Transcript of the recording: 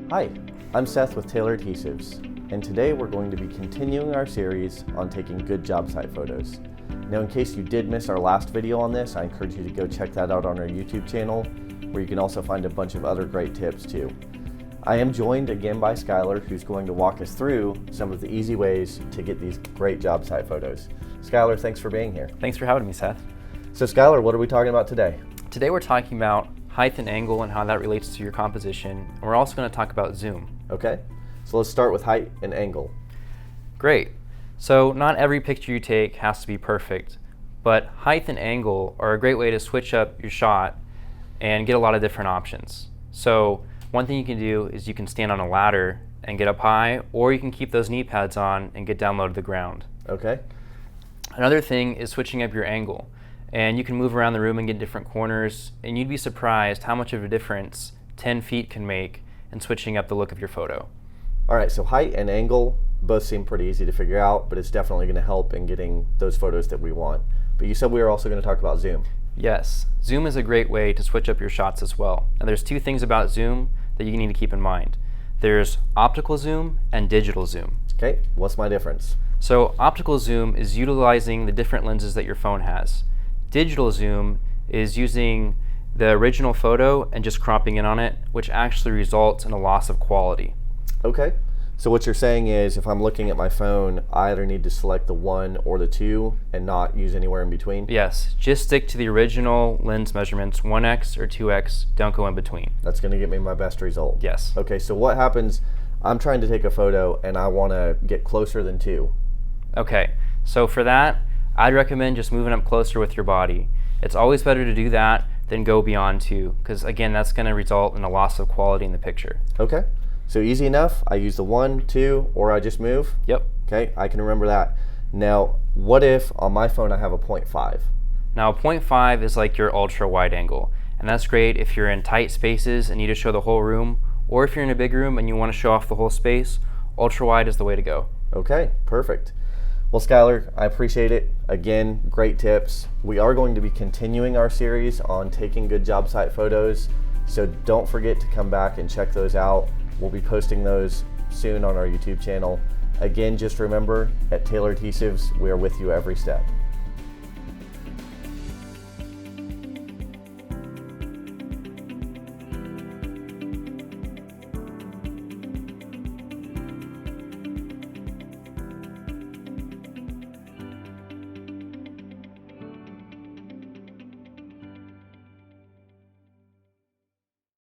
Hi, I'm Seth with Taylor Adhesives, and today we're going to be continuing our series on taking good job site photos. Now, in case you did miss our last video on this, I encourage you to go check that out on our YouTube channel, where you can also find a bunch of other great tips too. I am joined again by Skylar, who's going to walk us through some of the easy ways to get these great job site photos. Skylar, thanks for being here. Thanks for having me, Seth. So Skylar, what are we talking about today? Today we're talking about height and angle and how that relates to your composition. And we're also going to talk about zoom. Okay, so let's start with height and angle. Great. So not every picture you take has to be perfect, but height and angle are a great way to switch up your shot and get a lot of different options. So one thing you can do is you can stand on a ladder and get up high, or you can keep those knee pads on and get down low to the ground. Okay. Another thing is switching up your angle. And you can move around the room and get different corners, and you'd be surprised how much of a difference 10 feet can make in switching up the look of your photo. All right, so height and angle both seem pretty easy to figure out, but it's definitely going to help in getting those photos that we want. But you said we were also going to talk about zoom. Yes, zoom is a great way to switch up your shots as well. And there's two things about zoom that you need to keep in mind. There's optical zoom and digital zoom. Okay, what's my difference? So optical zoom is utilizing the different lenses that your phone has. Digital zoom is using the original photo and just cropping in on it, which actually results in a loss of quality. Okay, so what you're saying is if I'm looking at my phone, I either need to select the 1 or the 2 and not use anywhere in between? Yes, just stick to the original lens measurements, 1x or 2x, don't go in between. That's going to get me my best result? Yes. Okay, so what happens, I'm trying to take a photo and I want to get closer than 2. Okay, so for that, I'd recommend just moving up closer with your body. It's always better to do that than go beyond 2, because again, that's going to result in a loss of quality in the picture. Okay, so easy enough. I use the 1, 2, or I just move? Yep. Okay, I can remember that. Now, what if on my phone I have a 0.5? Now, 0.5 is like your ultra wide angle, and that's great if you're in tight spaces and need to show the whole room, or if you're in a big room and you want to show off the whole space, ultra wide is the way to go. Okay, perfect. Well, Skylar, I appreciate it. Again, great tips. We are going to be continuing our series on taking good job site photos, so don't forget to come back and check those out. We'll be posting those soon on our YouTube channel. Again, just remember, at Taylor Adhesives, we are with you every step.